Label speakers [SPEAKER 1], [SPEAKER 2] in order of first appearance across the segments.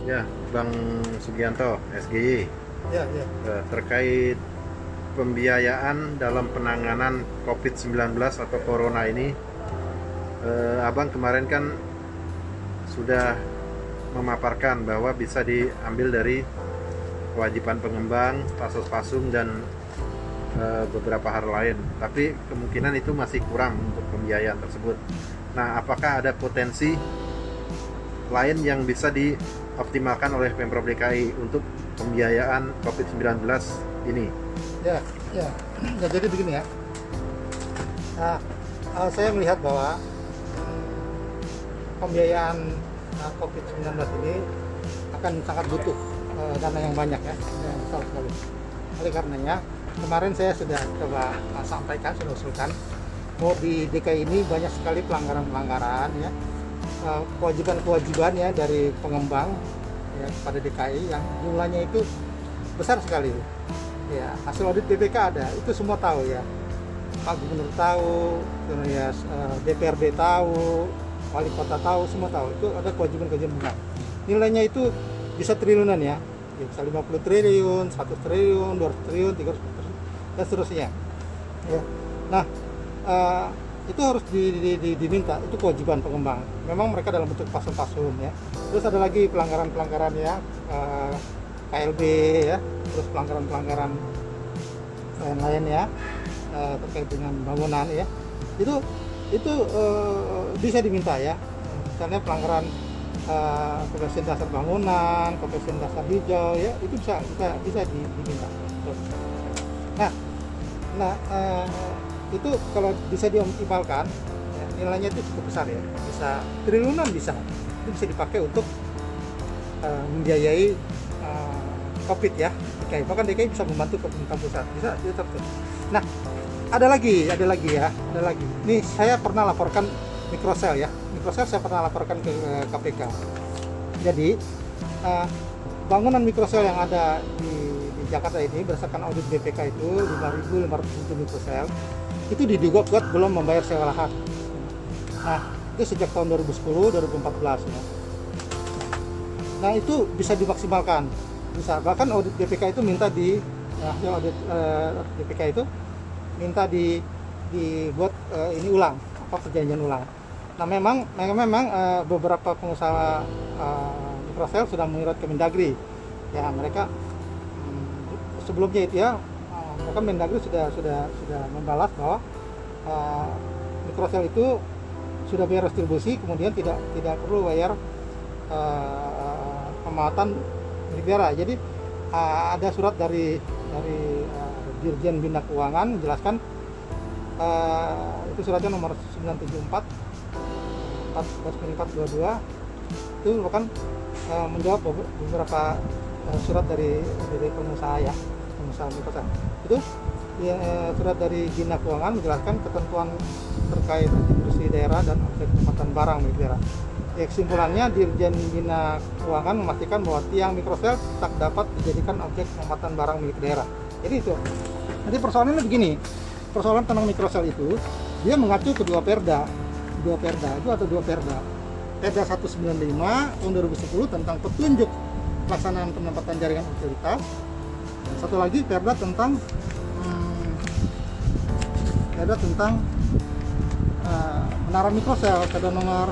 [SPEAKER 1] Ya, Bang Sugianto, SGY,
[SPEAKER 2] Ya, ya.
[SPEAKER 1] terkait pembiayaan dalam penanganan COVID-19 atau Corona ini, Abang kemarin kan sudah memaparkan bahwa bisa diambil dari kewajiban pengembang, pasos pasung, dan beberapa hal lain. Tapi kemungkinan itu masih kurang untuk pembiayaan tersebut. Nah, apakah ada potensi lain yang bisa dioptimalkan oleh Pemprov DKI untuk pembiayaan COVID-19 ini?
[SPEAKER 2] Ya, ya. Ya, jadi begini ya. Nah, saya melihat bahwa pembiayaan COVID-19 ini akan sangat butuh dana yang banyak ya, yang besar sekali. Oleh karenanya, kemarin saya sudah coba sampaikan, sudah usulkan, bahwa di DKI ini banyak sekali pelanggaran-pelanggaran ya, kewajiban-kewajiban ya dari pengembang ya pada DKI yang jumlahnya itu besar sekali. Ya, hasil audit BPK ada, itu semua tahu ya. Pak Gubernur tahu, kemudian DPRD tahu, wali kota tahu, semua tahu. Itu ada kewajiban-kewajiban benar. Nilainya itu bisa triliunan ya, bisa 50 triliun, 100 triliun, 200 triliun, 300 triliun, dan seterusnya. Ya. Nah, itu harus diminta, itu kewajiban pengembang. Memang mereka dalam bentuk pasum-pasum ya. Terus ada lagi pelanggaran-pelanggaran ya, KLB ya, terus pelanggaran-pelanggaran lain-lain ya, terkait dengan bangunan ya. Itu bisa diminta ya. Misalnya pelanggaran kebersihan dasar bangunan, kebersihan dasar hijau ya, itu bisa diminta. Nah, itu kalau bisa dioptimalkan ya, nilainya itu cukup besar ya, bisa triliunan, bisa itu bisa dipakai untuk membiayai COVID ya DKI. Bahkan DKI bisa membantu pemerintah pusat, bisa. Nah, ada lagi ya, ada lagi. Ini saya pernah laporkan mikrosel ya, mikrosel saya pernah laporkan ke KPK. Jadi bangunan mikrosel yang ada di Jakarta ini berdasarkan audit BPK itu 5.500 mikrosel itu diduga kuat belum membayar sewa lahan. Nah, itu sejak tahun 2010 2014 ya. Nah, itu bisa dimaksimalkan, bisa. Bahkan audit BPK itu minta hasil audit BPK itu minta dibuat ini ulang, perjanjian ulang. Nah, memang beberapa pengusaha mikrosel sudah mengirim ke Mendagri ya. Mereka sebelumnya itu ya, mereka Mendagri sudah membalas bahwa mikrosel itu sudah bayar restribusi, kemudian tidak perlu bayar pemotongan milik daerah. Jadi ada surat dari Dirjen Bina Keuangan menjelaskan, itu suratnya nomor 974 14.422, itu merupakan menjawab beberapa surat dari pengusaha ya, pengusaha mikrosel. Itu surat dari Bina Keuangan menjelaskan ketentuan terkait distribusi daerah dan objek penempatan barang milik daerah. Ya, kesimpulannya Dirjen Bina Keuangan memastikan bahwa tiang mikrosel tak dapat dijadikan objek penempatan barang milik daerah. Jadi itu. Nanti persoalannya begini, persoalan tentang mikrosel itu dia mengacu ke dua perda itu atau dua perda. Perda 195 tahun 2010 tentang petunjuk pelaksanaan penempatan jaringan utilitas. Dan satu lagi perda tentang menara mikrosel, perda nomor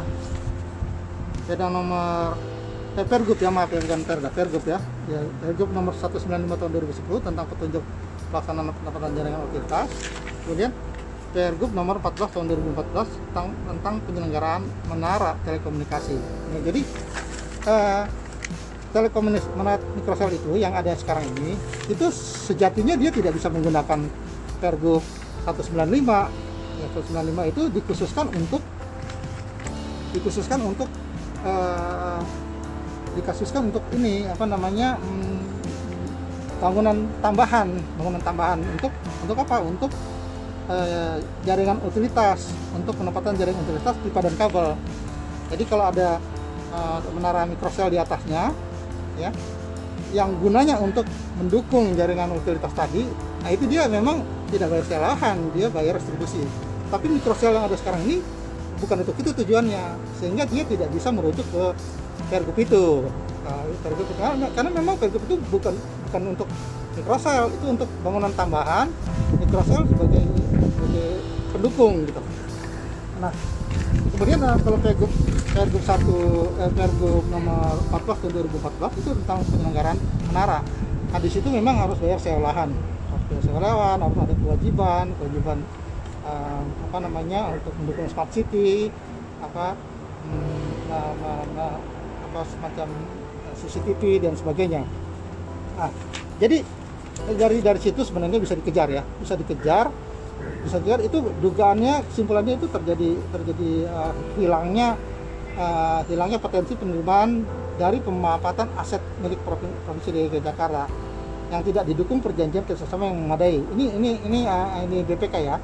[SPEAKER 2] Pergub ya, maaf ya, bukan perda, Pergub ya. Pergub nomor 195 tahun 2010 tentang petunjuk pelaksanaan penempatan jaringan utilitas. Kemudian Pergub nomor 14 tahun 2014 tentang penyelenggaraan menara telekomunikasi. Nah, jadi menara mikrosel itu yang ada sekarang ini itu sejatinya dia tidak bisa menggunakan Pergub 195. Ya, 195 itu dikhususkan untuk ini bangunan tambahan untuk apa? Untuk jaringan utilitas, untuk penempatan jaringan utilitas pipa dan kabel. Jadi kalau ada menara mikrosel di atasnya ya, yang gunanya untuk mendukung jaringan utilitas tadi, nah itu dia memang tidak bayar sewa lahan, dia bayar restribusi. Tapi mikrosel yang ada sekarang ini bukan untuk itu tujuannya, sehingga dia tidak bisa merujuk ke Pergub itu. Pergub itu karena memang pergub itu bukan untuk mikrosel, itu untuk bangunan tambahan, mikrosel sebagai pendukung gitu. Nah, kemudian kalau pergub nomor 14 tahun 2014 itu tentang penyelenggaraan menara. Nah, di situ memang harus bayar sewa lahan, harus ada kewajiban untuk mendukung smart city, semacam CCTV dan sebagainya. Nah, jadi dari situ sebenarnya bisa dikejar itu dugaannya, kesimpulannya itu terjadi hilangnya potensi penerimaan dari pemanfaatan aset milik Provinsi DKI Jakarta yang tidak didukung perjanjian kerjasama yang memadai. Ini BPK ya.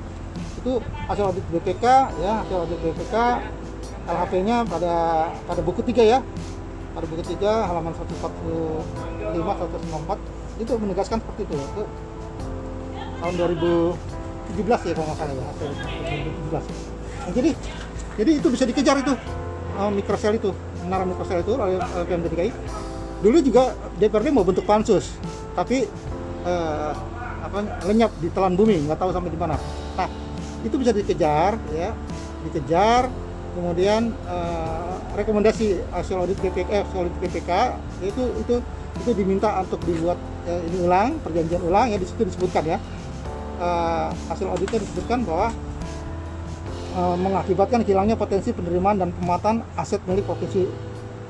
[SPEAKER 2] Itu hasil audit BPK ya, LHP-nya pada buku 3 ya. Pada buku 3 halaman 145 194 itu menegaskan seperti itu. Itu tahun 2017 ya kalau nggak salah ya, hasil 2017. Nah, jadi itu bisa dikejar itu mikrosel itu, menara mikrosel itu oleh Pemda DKI. Dulu juga DPRD mau bentuk pansus, tapi lenyap di telan bumi, nggak tahu sampai di mana. Nah, itu bisa dikejar. Kemudian rekomendasi hasil audit BPK itu diminta untuk dibuat perjanjian ulang ya, di situ disebutkan ya. Hasil auditnya disebutkan bahwa mengakibatkan hilangnya potensi penerimaan dan pemanfaatan aset milik Provinsi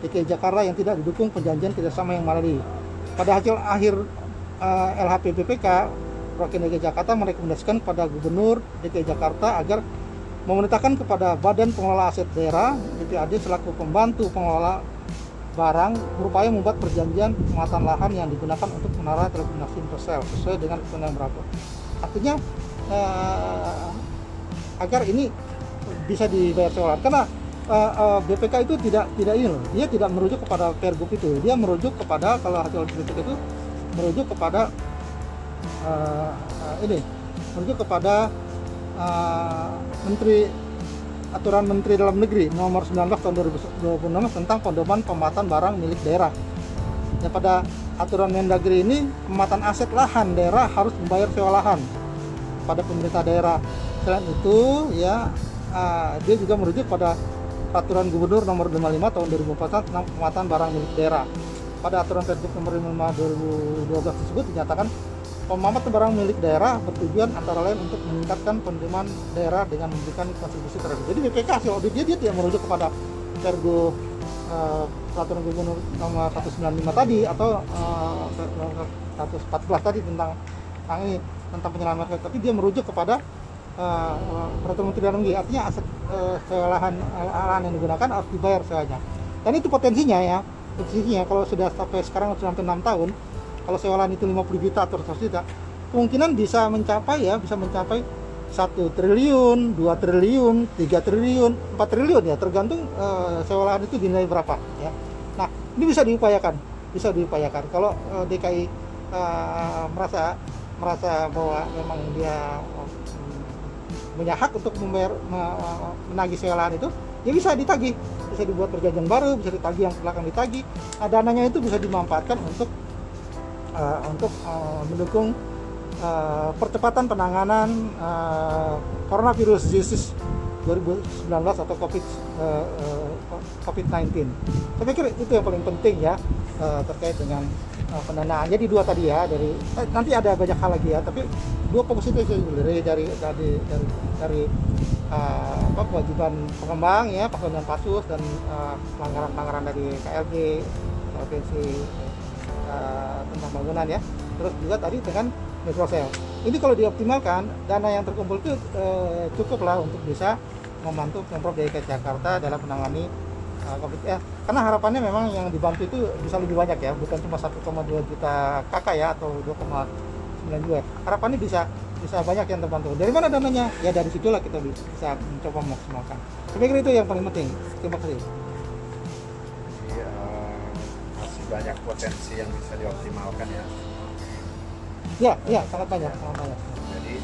[SPEAKER 2] DKI Jakarta yang tidak didukung perjanjian kerjasama yang memadai. Pada hasil akhir LHP BPK, Provinsi DKI Jakarta merekomendasikan kepada Gubernur DKI Jakarta agar memerintahkan kepada Badan Pengelola Aset Daerah BPAD selaku pembantu pengelola barang berupaya membuat perjanjian pemanfaatan lahan yang digunakan untuk menara telekomunikasi mikrosel sesuai dengan ketentuan berlaku. Artinya agar ini bisa dibayar sewa lahan, karena BPK itu tidak ini loh, dia tidak merujuk kepada pergub itu, dia merujuk kepada, kalau hasil BPK itu merujuk kepada Aturan Menteri Dalam Negeri nomor 19 tahun 2016 tentang pedoman pemanfaatan barang milik daerah. Ya, pada aturan Mendagri ini pemanfaatan aset lahan daerah harus membayar sewa lahan pada pemerintah daerah. Selain itu ya dia juga merujuk pada Peraturan Gubernur nomor 55 tahun 2014 tentang pemanfaatan barang milik daerah. Pada aturan Pergub nomor 5 2012 tersebut dinyatakan pemanfaatan barang milik daerah bertujuan antara lain untuk meningkatkan penerimaan daerah dengan memberikan kontribusi terhadap. Jadi BPK hasil audit dia tidak merujuk kepada Pergub Peraturan Gubernur nomor 195 tadi atau 114 tadi tentang penyelenggaraan, tapi dia merujuk kepada Peraturan Menteri Dalam Negeri. Artinya aset sewa lahan yang digunakan harus dibayar sewanya. Dan itu potensinya kalau sudah sampai sekarang sudah hampir 6 tahun, kalau sewa lahan itu 50 juta atau 100 juta, kemungkinan bisa mencapai 1 triliun, 2 triliun, 3 triliun, 4 triliun ya, tergantung sewa lahan itu dinilai berapa ya. Nah, ini bisa diupayakan. Kalau DKI merasa bahwa memang dia punya hak untuk menagih sewa lahan itu, ya bisa ditagih, bisa dibuat perjanjian baru, bisa ditagih yang belakang ditagih. Nah, dananya itu bisa dimanfaatkan untuk mendukung percepatan penanganan coronavirus disease 2019 atau COVID-19. Saya pikir itu yang paling penting ya terkait dengan pendanaan. Jadi 2 tadi ya, nanti ada banyak hal lagi ya, tapi 2 fokus itu dari kewajiban pengembang ya, pengembangan pasus dan pelanggaran dari KLG provinsi tentang bangunan ya. Terus juga tadi dengan mikrosel. Ini kalau dioptimalkan, dana yang terkumpul itu cukup lah untuk bisa membantu Pemprov DKI Jakarta dalam menangani COVID. Karena harapannya memang yang dibantu itu bisa lebih banyak ya, bukan cuma 1,2 juta KK ya atau 2,9 juta. Harapannya bisa banyak yang terbantu. Dari mana dananya? Ya dari situlah kita bisa mencoba memaksimalkan. Saya pikir itu yang paling penting. Terima kasih.
[SPEAKER 1] Iya, masih banyak potensi yang bisa dioptimalkan ya.
[SPEAKER 2] Ya, sangat banyak.
[SPEAKER 1] Jadi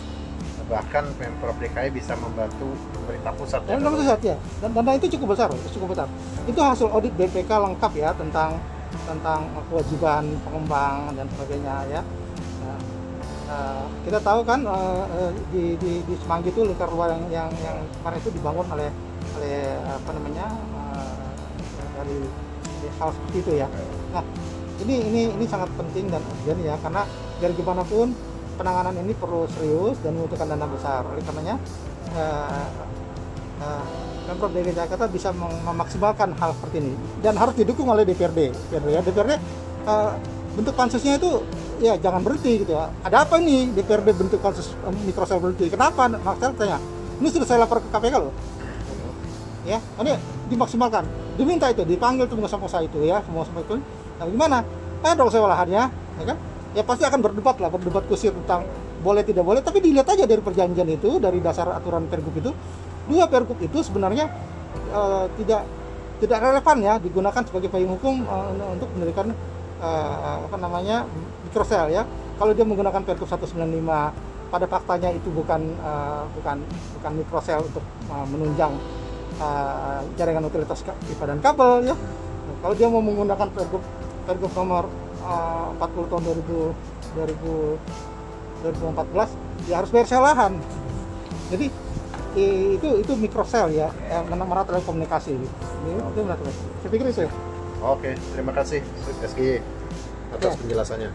[SPEAKER 1] bahkan Pemprov DKI bisa membantu pemerintah pusat.
[SPEAKER 2] Pemerintah pusat ya. Dan dana itu cukup besar. Itu hasil audit BPK lengkap ya tentang tentang kewajiban pengembang dan sebagainya ya. Kita tahu kan di Semanggi itu lingkar luar yang kemarin itu dibangun oleh apa namanya dari hal seperti itu ya. Nah ini sangat penting dan urgent ya, karena dari gimana pun penanganan ini perlu serius dan membutuhkan dana besar. Oleh karenanya Pemprov DKI Jakarta bisa memaksimalkan hal seperti ini dan harus didukung oleh DPRD. DPRD bentuk pansusnya itu ya jangan berhenti gitu ya. Ada apa ini DPRD bentuk pansus mikrosel berhenti? Kenapa? Maksudnya tanya. Ini sudah saya lapor ke KPK loh. Ya, ini dimaksimalkan. Diminta itu, dipanggil tuh pengusaha itu ya, semua itu. Nah, gimana? Dong saya olahannya, ya kan? Ya pasti akan berdebat kusir tentang boleh tidak boleh, tapi dilihat aja dari perjanjian itu, dari dasar aturan Pergub itu, dua Pergub itu sebenarnya tidak relevan ya digunakan sebagai payung hukum untuk mendirikan apa namanya mikrosel ya. Kalau dia menggunakan Pergub 195, pada faktanya itu bukan mikrosel untuk menunjang jaringan utilitas pipa dan kabel ya. Nah, kalau dia mau menggunakan Pergub nomor 40 tahun 2014 ya harus bayar sewa lahan. Jadi itu mikrosel ya, merat telekomunikasi. Itu menurut saya pikir itu.
[SPEAKER 1] Oke, terima kasih SGY atas penjelasannya.